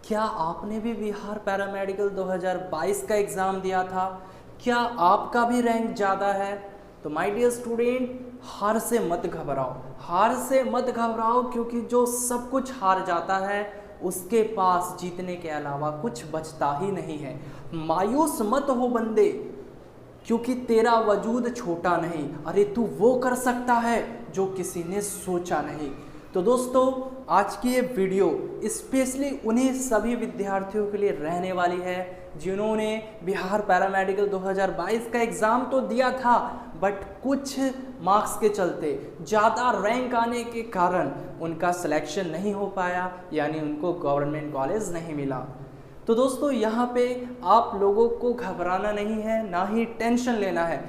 क्या आपने भी बिहार पैरामेडिकल 2022 का एग्ज़ाम दिया था? क्या आपका भी रैंक ज़्यादा है? तो माय डियर स्टूडेंट, हार से मत घबराओ, हार से मत घबराओ, क्योंकि जो सब कुछ हार जाता है उसके पास जीतने के अलावा कुछ बचता ही नहीं है। मायूस मत हो बंदे, क्योंकि तेरा वजूद छोटा नहीं, अरे तू वो कर सकता है जो किसी ने सोचा नहीं। तो दोस्तों, आज की ये वीडियो स्पेशली उन्हीं सभी विद्यार्थियों के लिए रहने वाली है जिन्होंने बिहार पैरामेडिकल 2022 का एग्ज़ाम तो दिया था, बट कुछ मार्क्स के चलते, ज़्यादा रैंक आने के कारण उनका सिलेक्शन नहीं हो पाया, यानी उनको गवर्नमेंट कॉलेज नहीं मिला। तो दोस्तों, यहाँ पे आप लोगों को घबराना नहीं है, ना ही टेंशन लेना है,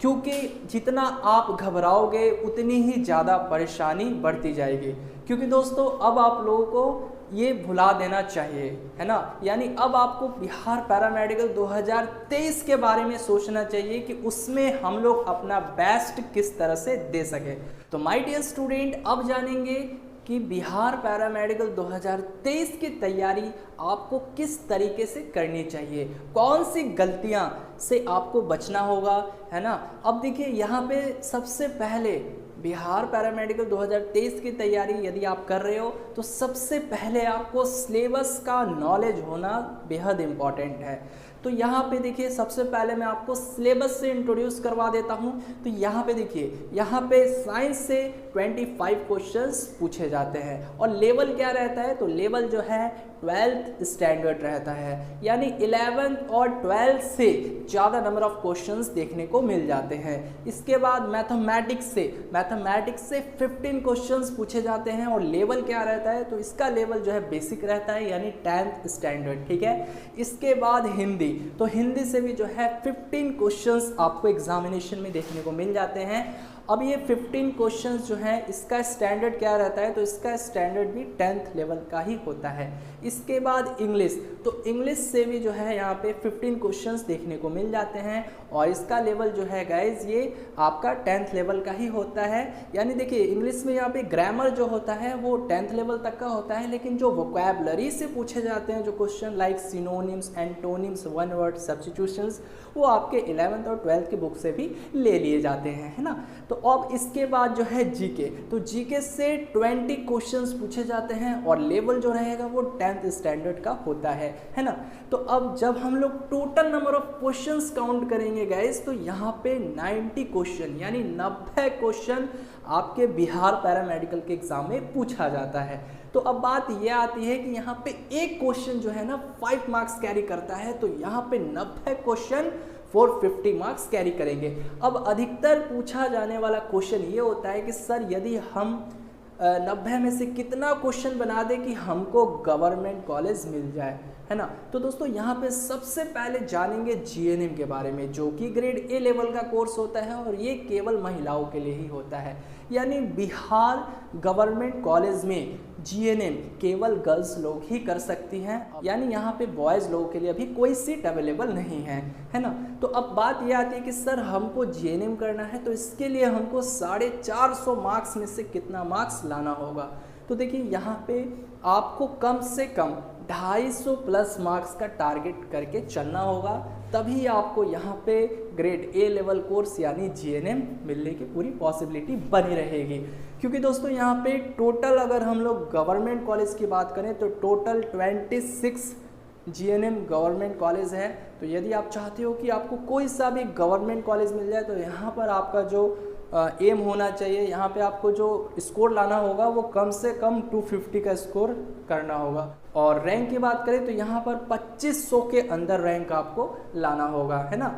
क्योंकि जितना आप घबराओगे उतनी ही ज़्यादा परेशानी बढ़ती जाएगी। क्योंकि दोस्तों, अब आप लोगों को ये भुला देना चाहिए, है ना, यानी अब आपको बिहार पैरामेडिकल 2023 के बारे में सोचना चाहिए कि उसमें हम लोग अपना बेस्ट किस तरह से दे सके। तो माय डियर स्टूडेंट, अब जानेंगे कि बिहार पैरामेडिकल 2023 की तैयारी आपको किस तरीके से करनी चाहिए, कौन सी गलतियां से आपको बचना होगा, है ना। अब देखिए, यहाँ पे सबसे पहले बिहार पैरामेडिकल 2023 की तैयारी यदि आप कर रहे हो तो सबसे पहले आपको सिलेबस का नॉलेज होना बेहद इम्पॉर्टेंट है। तो यहाँ पे देखिए, सबसे पहले मैं आपको सिलेबस से इंट्रोड्यूस करवा देता हूँ। तो यहाँ पे देखिए, यहाँ पे साइंस से 25 क्वेश्चंस पूछे जाते हैं और लेवल क्या रहता है, तो लेवल जो है 12th स्टैंडर्ड रहता है, यानी 11th और 12th से ज़्यादा नंबर ऑफ क्वेश्चंस देखने को मिल जाते हैं। इसके बाद मैथमेटिक्स से 15 क्वेश्चंस पूछे जाते हैं और लेवल क्या रहता है, तो इसका लेवल जो है बेसिक रहता है, यानी 10th स्टैंडर्ड, ठीक है। इसके बाद हिंदी, तो हिंदी से भी जो है 15 क्वेश्चंस आपको एग्जामिनेशन में देखने को मिल जाते हैं। अब ये 15 क्वेश्चंस जो हैं, इसका स्टैंडर्ड क्या रहता है, तो इसका स्टैंडर्ड भी 10th लेवल का ही होता है। इसके बाद इंग्लिश, तो इंग्लिश से भी जो है यहाँ पे 15 क्वेश्चंस देखने को मिल जाते हैं और इसका लेवल जो है गाइज, ये आपका 10th लेवल का ही होता है। यानी देखिए, इंग्लिश में यहाँ पे ग्रामर जो होता है वो 10th लेवल तक का होता है, लेकिन जो वोकैबलरी से पूछे जाते हैं जो question, like synonyms, antonyms, one word substitutions, वो आपके 11th और 12th के बुक से भी ले लिए जाते हैं, है ना। तो अब इसके बाद जो है जीके, तो जीके से 20 क्वेश्चंस पूछे जाते हैं और लेवल जो रहेगा वो 10th स्टैंडर्ड का होता है ना। तो अब जब हम लोग total number of questions count करेंगे गाइस, तो यहाँ पे 90 क्वेश्चन, यानी 90 क्वेश्चन आपके बिहार पैरामेडिकल के एग्जाम में पूछा जाता है। तो अब बात यह आती है कि यहाँ पे एक क्वेश्चन जो है ना 5 मार्क्स कैरी करता है, तो यहाँ पे 90 क्वेश्चन 450 मार्क्स कैरी करेंगे। अब अधिकतर पूछा जाने वाला क्वेश्चन ये होता है कि सर, यदि हम 90 में से कितना क्वेश्चन बना दें कि हमको गवर्नमेंट कॉलेज मिल जाए, है ना। तो दोस्तों, यहाँ पे सबसे पहले जानेंगे जीएनएम के बारे में, जो कि ग्रेड ए लेवल का कोर्स होता है और ये केवल महिलाओं के लिए ही होता है। यानी बिहार गवर्नमेंट कॉलेज में जीएनएम केवल गर्ल्स लोग ही कर सकती हैं, यानी यहाँ पे बॉयज़ लोगों के लिए अभी कोई सीट अवेलेबल नहीं है ना। तो अब बात ये आती है कि सर, हमको जीएनएम करना है, तो इसके लिए हमको 450 मार्क्स में से कितना मार्क्स लाना होगा। तो देखिए, यहाँ पे आपको कम से कम 250 प्लस मार्क्स का टारगेट करके चलना होगा, तभी आपको यहाँ पे ग्रेड ए लेवल कोर्स यानी जीएनएम मिलने की पूरी पॉसिबिलिटी बनी रहेगी। क्योंकि दोस्तों, यहाँ पे टोटल अगर हम लोग गवर्नमेंट कॉलेज की बात करें तो टोटल 26 जीएनएम गवर्नमेंट कॉलेज है। तो यदि आप चाहते हो कि आपको कोई सा भी गवर्नमेंट कॉलेज मिल जाए, तो यहाँ पर आपका जो एम होना चाहिए, यहाँ पे आपको जो स्कोर लाना होगा वो कम से कम 250 का स्कोर करना होगा। और रैंक की बात करें तो यहाँ पर 2500 के अंदर रैंक आपको लाना होगा, है ना।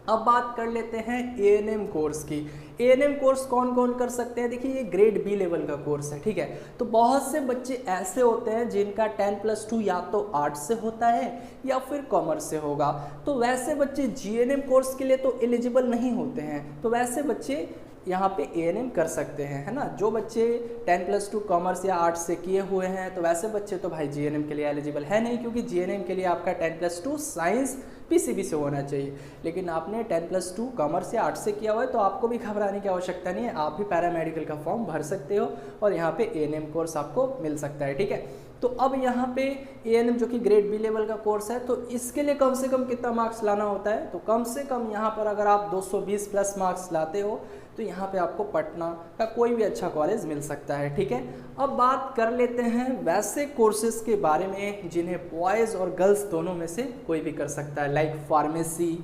अब बात कर लेते हैं एएनएम कोर्स की। एएनएम कोर्स कौन कौन कर सकते हैं? देखिए, ये ग्रेड बी लेवल का कोर्स है, ठीक है। तो बहुत से बच्चे ऐसे होते हैं जिनका 10+2 या तो आर्ट्स से होता है या फिर कॉमर्स से होगा, तो वैसे बच्चे जीएनएम कोर्स के लिए तो एलिजिबल नहीं होते हैं। तो वैसे बच्चे यहाँ पे एएनएम कर सकते हैं, है ना। जो बच्चे 10+2 कॉमर्स या आर्ट्स से किए हुए हैं, तो वैसे बच्चे तो भाई जीएनएम के लिए एलिजिबल है नहीं, क्योंकि जीएनएम के लिए आपका 10+2 साइंस पीसीबी से होना चाहिए। लेकिन आपने 10+2 कॉमर्स या आर्ट्स से किया हुआ है तो आपको भी घबराने की आवश्यकता नहीं है, आप भी पैरामेडिकल का फॉर्म भर सकते हो और यहाँ पे एएनएम कोर्स आपको मिल सकता है, ठीक है। तो अब यहाँ पे ANM जो कि ग्रेड बी लेवल का कोर्स है, तो इसके लिए कम से कम कितना मार्क्स लाना होता है, तो कम से कम यहाँ पर अगर आप 220 प्लस मार्क्स लाते हो तो यहाँ पे आपको पटना का कोई भी अच्छा कॉलेज मिल सकता है। ठीक है, अब बात कर लेते हैं वैसे कोर्सेज के बारे में जिन्हें बॉयज़ और गर्ल्स दोनों में से कोई भी कर सकता है, like pharmacy,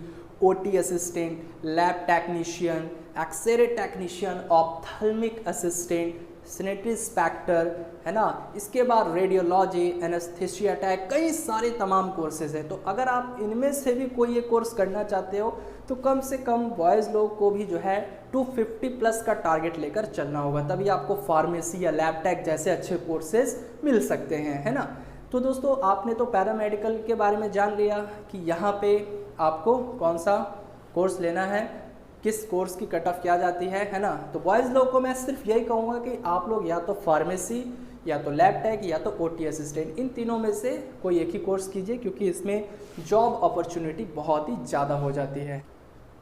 OT assistant, lab technician, x-ray technician, ophthalmic assistant, sanitary inspector, है ना। इसके बाद रेडियोलॉजी, एनेस्थीसिया टेक, कई सारे तमाम कोर्सेज हैं। तो अगर आप इनमें से भी कोई एक कोर्स करना चाहते हो तो कम से कम बॉयज़ लोग को भी जो है 250 प्लस का टारगेट लेकर चलना होगा, तभी आपको फार्मेसी या लैब टेक जैसे अच्छे कोर्सेज मिल सकते हैं, है ना। तो दोस्तों आपने तो पैरामेडिकल के बारे में जान लिया कि यहाँ पे आपको कौन सा कोर्स लेना है, किस कोर्स की कट ऑफ क्या जाती है ना। तो बॉयज़ लोग को मैं सिर्फ यही कहूँगा कि आप लोग या तो फार्मेसी या तो लैब टेक या तो OT असिस्टेंट, इन तीनों में से कोई एक ही कोर्स कीजिए, क्योंकि इसमें जॉब अपॉर्चुनिटी बहुत ही ज़्यादा हो जाती है।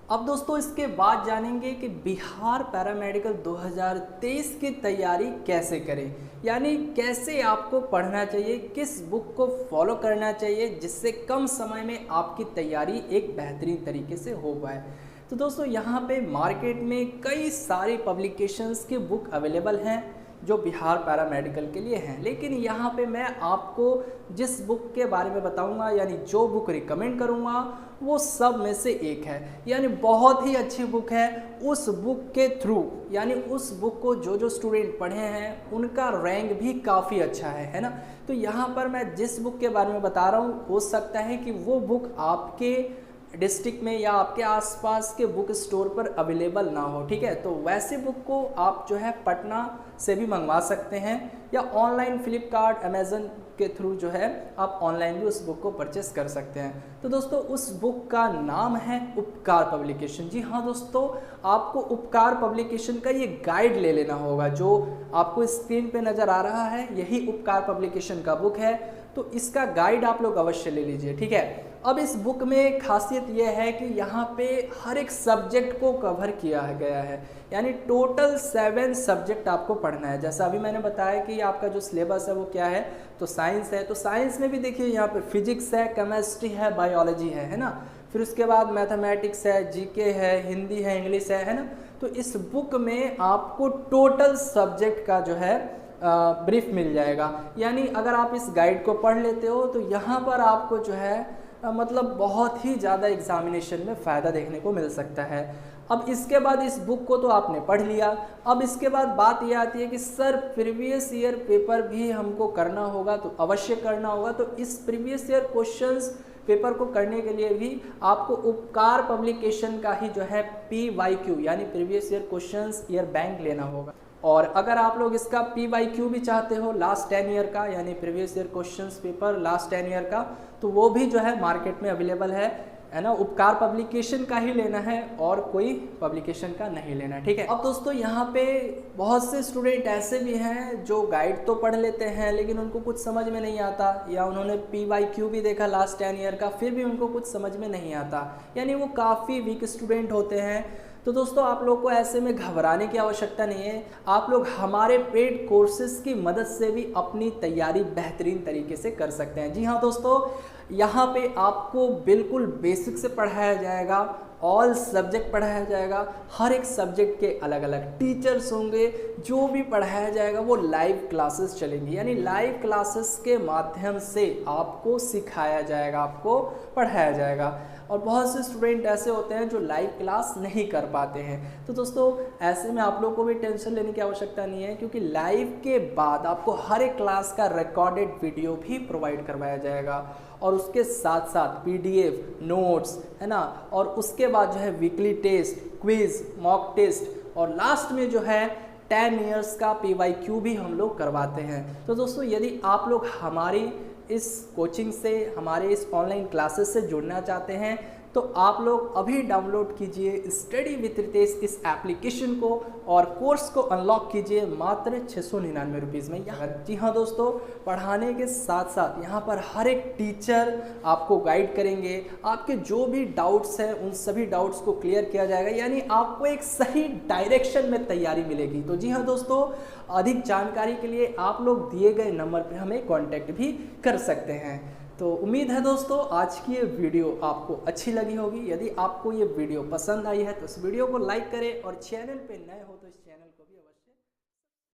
अब दोस्तों इसके बाद जानेंगे कि बिहार पैरामेडिकल 2023 की तैयारी कैसे करें, यानी कैसे आपको पढ़ना चाहिए, किस बुक को फॉलो करना चाहिए जिससे कम समय में आपकी तैयारी एक बेहतरीन तरीके से हो पाए। तो दोस्तों यहाँ पे मार्केट में कई सारी पब्लिकेशंस की बुक अवेलेबल हैं जो बिहार पैरामेडिकल के लिए हैं, लेकिन यहाँ पे मैं आपको जिस बुक के बारे में बताऊँगा, यानी जो बुक रिकमेंड करूँगा, वो सब में से एक है, यानी बहुत ही अच्छी बुक है। उस बुक के थ्रू, यानी उस बुक को जो स्टूडेंट पढ़े हैं उनका रैंक भी काफ़ी अच्छा है ना। तो यहाँ पर मैं जिस बुक के बारे में बता रहा हूँ, हो सकता है कि वो बुक आपके डिस्ट्रिक्ट में या आपके आसपास के बुक स्टोर पर अवेलेबल ना हो। ठीक है, तो वैसे बुक को आप जो है पटना से भी मंगवा सकते हैं या ऑनलाइन फ्लिपकार्ट, अमेज़न के थ्रू जो है आप ऑनलाइन भी उस बुक को परचेस कर सकते हैं। तो दोस्तों उस बुक का नाम है उपकार पब्लिकेशन। जी हाँ दोस्तों, आपको उपकार पब्लिकेशन का ये गाइड ले लेना होगा, जो आपको स्क्रीन पे नज़र आ रहा है, यही उपकार पब्लिकेशन का बुक है। तो इसका गाइड आप लोग अवश्य ले लीजिए। ठीक है, अब इस बुक में खासियत यह है कि यहाँ पे हर एक सब्जेक्ट को कवर किया गया है, यानी टोटल 7 सब्जेक्ट आपको पढ़ना है। जैसा अभी मैंने बताया कि आपका जो सिलेबस है वो क्या है, तो साइंस है, तो साइंस में भी देखिए यहाँ पे फिजिक्स है, केमिस्ट्री है, बायोलॉजी है ना। फिर उसके बाद मैथमेटिक्स है, GK है, हिंदी है, इंग्लिश है ना। तो इस बुक में आपको टोटल सब्जेक्ट का जो है ब्रीफ मिल जाएगा, यानी अगर आप इस गाइड को पढ़ लेते हो तो यहाँ पर आपको जो है मतलब बहुत ही ज़्यादा एग्जामिनेशन में फ़ायदा देखने को मिल सकता है। अब इसके बाद इस बुक को तो आपने पढ़ लिया, अब इसके बाद बात ये आती है कि सर प्रीवियस ईयर पेपर भी हमको करना होगा, तो अवश्य करना होगा। तो इस प्रीवियस ईयर क्वेश्चंस पेपर को करने के लिए भी आपको उपकार पब्लिकेशन का ही जो है PYQ यानी previous year questions year bank लेना होगा। और अगर आप लोग इसका PYQ भी चाहते हो लास्ट 10 ईयर का, यानी previous year questions paper last 10 year का, तो वो भी जो है मार्केट में अवेलेबल है ना। उपकार पब्लिकेशन का ही लेना है और कोई पब्लिकेशन का नहीं लेना है। ठीक है, अब दोस्तों यहाँ पे बहुत से स्टूडेंट ऐसे भी हैं जो गाइड तो पढ़ लेते हैं लेकिन उनको कुछ समझ में नहीं आता, या उन्होंने PYQ भी देखा लास्ट 10 ईयर का, फिर भी उनको कुछ समझ में नहीं आता, यानी वो काफ़ी वीक स्टूडेंट होते हैं। तो दोस्तों आप लोग को ऐसे में घबराने की आवश्यकता नहीं है, आप लोग हमारे पेड कोर्सेज की मदद से भी अपनी तैयारी बेहतरीन तरीके से कर सकते हैं। जी हाँ दोस्तों, यहाँ पे आपको बिल्कुल बेसिक से पढ़ाया जाएगा, ऑल सब्जेक्ट पढ़ाया जाएगा, हर एक सब्जेक्ट के अलग अलग टीचर्स होंगे, जो भी पढ़ाया जाएगा वो लाइव क्लासेस चलेंगी, यानी लाइव क्लासेस के माध्यम से आपको सिखाया जाएगा, आपको पढ़ाया जाएगा। और बहुत से स्टूडेंट ऐसे होते हैं जो लाइव क्लास नहीं कर पाते हैं। तो दोस्तों ऐसे में आप लोगों को भी टेंशन लेने की आवश्यकता नहीं है, क्योंकि लाइव के बाद आपको हर एक क्लास का रिकॉर्डेड वीडियो भी प्रोवाइड करवाया जाएगा, और उसके साथ साथ PDF, नोट्स, है ना। और उसके बाद जो है weekly test, quiz, mock test, और लास्ट में जो है 10 ईयर्स का PYQ भी हम लोग करवाते हैं। तो दोस्तों यदि आप लोग हमारी इस कोचिंग से, हमारे इस ऑनलाइन क्लासेस से जुड़ना चाहते हैं, तो आप लोग अभी डाउनलोड कीजिए स्टडी विद रितेश इस एप्लीकेशन को और कोर्स को अनलॉक कीजिए मात्र 699 रुपीज़ में। जी हाँ दोस्तों, पढ़ाने के साथ साथ यहाँ पर हर एक टीचर आपको गाइड करेंगे, आपके जो भी डाउट्स हैं उन सभी डाउट्स को क्लियर किया जाएगा, यानी आपको एक सही डायरेक्शन में तैयारी मिलेगी। तो जी हाँ दोस्तों, अधिक जानकारी के लिए आप लोग दिए गए नंबर पर हमें कॉन्टैक्ट भी कर सकते हैं। तो उम्मीद है दोस्तों आज की ये वीडियो आपको अच्छी लगी होगी। यदि आपको ये वीडियो पसंद आई है तो इस वीडियो को लाइक करें और चैनल पे नए हो तो इस चैनल को भी अवश्य